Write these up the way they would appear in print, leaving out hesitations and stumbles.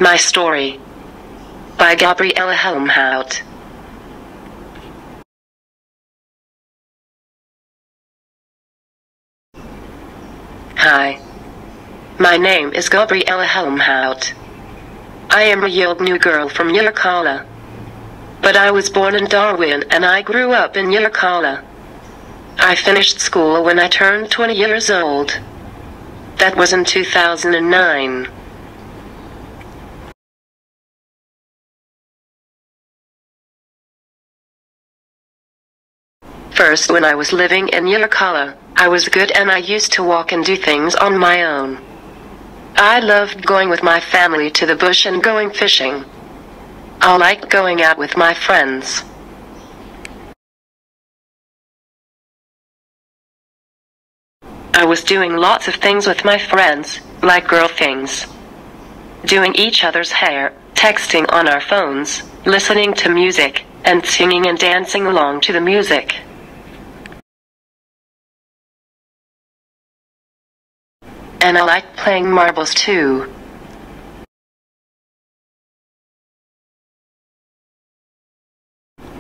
My Story by Gabriella Helmhout. Hi. My name is Gabriella Helmhout. I am a Yolngu girl from Yolngu. But I was born in Darwin and I grew up in Yolngu. I finished school when I turned 20 years old. That was in 2009. First, when I was living in Yolngu, I was good and I used to walk and do things on my own. I loved going with my family to the bush and going fishing. I liked going out with my friends. I was doing lots of things with my friends, like girl things. Doing each other's hair, texting on our phones, listening to music, and singing and dancing along to the music. And I liked playing marbles too.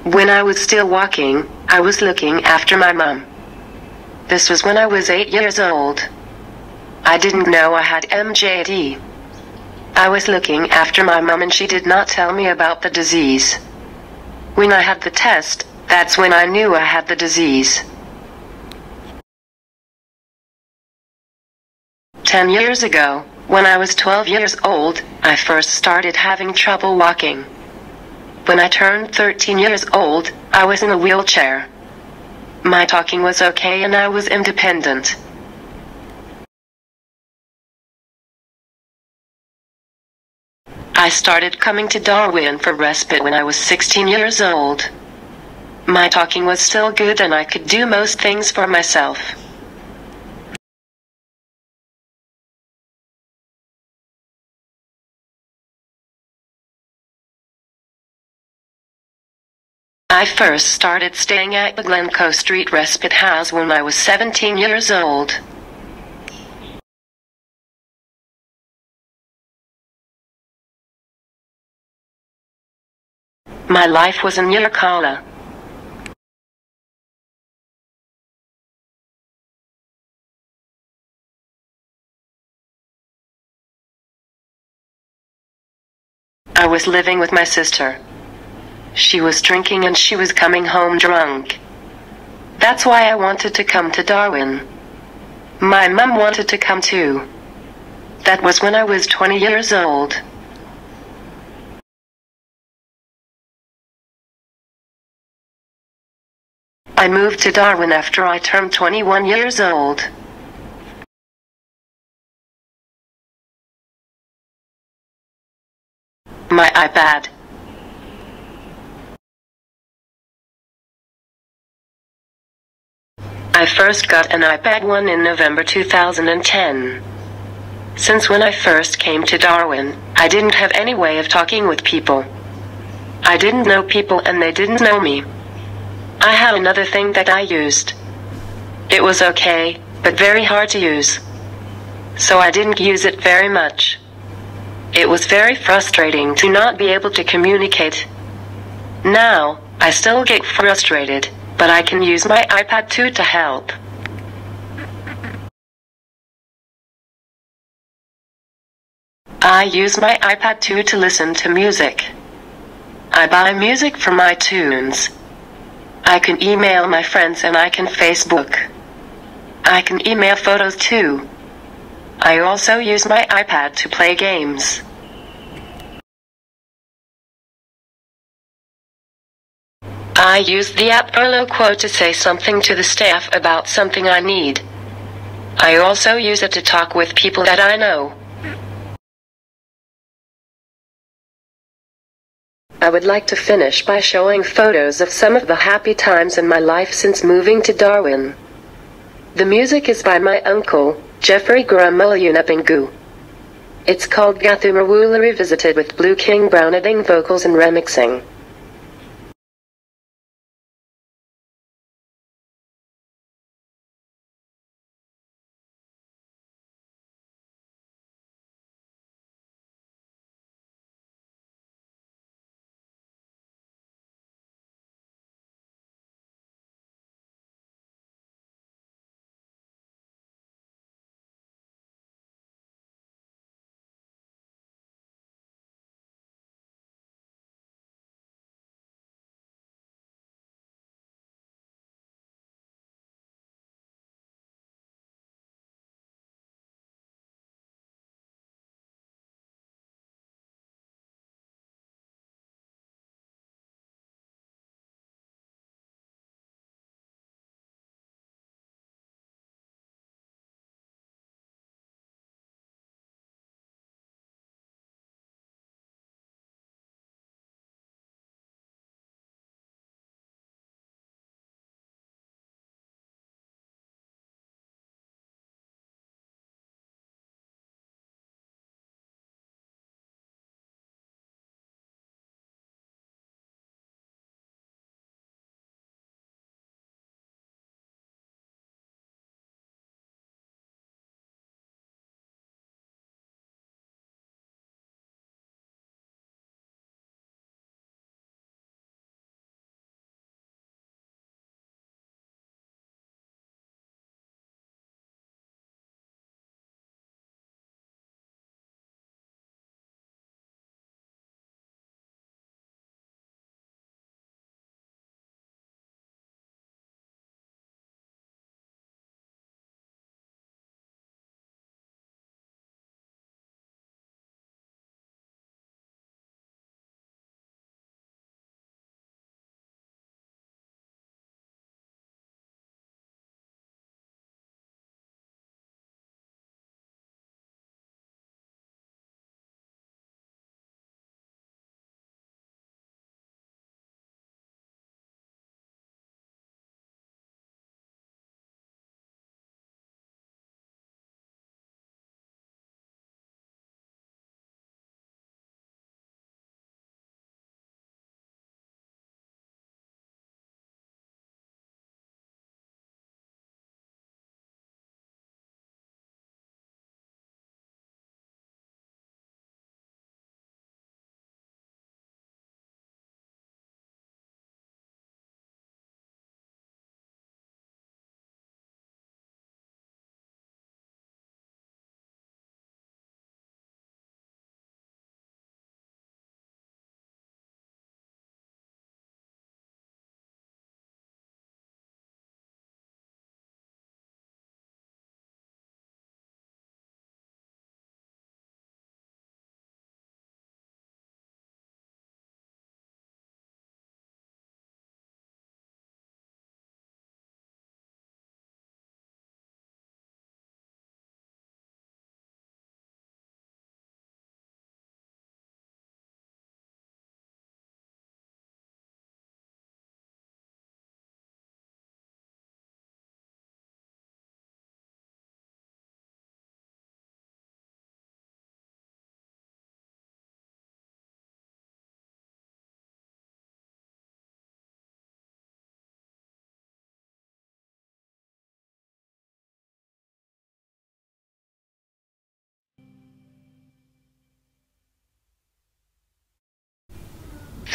When I was still walking, I was looking after my mom. This was when I was 8 years old. I didn't know I had MJD. I was looking after my mom and she did not tell me about the disease. When I had the test, that's when I knew I had the disease. 10 years ago, when I was 12 years old, I first started having trouble walking. When I turned 13 years old, I was in a wheelchair. My talking was okay and I was independent. I started coming to Darwin for respite when I was 16 years old. My talking was still good and I could do most things for myself. I first started staying at the Glencoe Street Respite House when I was 17 years old. My life was in Yolngu. I was living with my sister. She was drinking and she was coming home drunk. That's why I wanted to come to Darwin. My mom wanted to come too. That was when I was 20 years old. I moved to Darwin after I turned 21 years old. My iPad. I first got an iPad 1 in November 2010. Since when I first came to Darwin, I didn't have any way of talking with people. I didn't know people and they didn't know me. I had another thing that I used. It was okay, but very hard to use. So I didn't use it very much. It was very frustrating to not be able to communicate. Now, I still get frustrated, but I can use my iPad too to help. I use my iPad too to listen to music. I buy music from iTunes. I can email my friends and I can Facebook. I can email photos too. I also use my iPad to play games. I use the app Quote to say something to the staff about something I need. I also use it to talk with people that I know. I would like to finish by showing photos of some of the happy times in my life since moving to Darwin. The music is by my uncle, Jeffrey Yolngu. It's called Gathumawula Revisited with Blue King Brown adding vocals and remixing.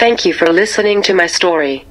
Thank you for listening to my story.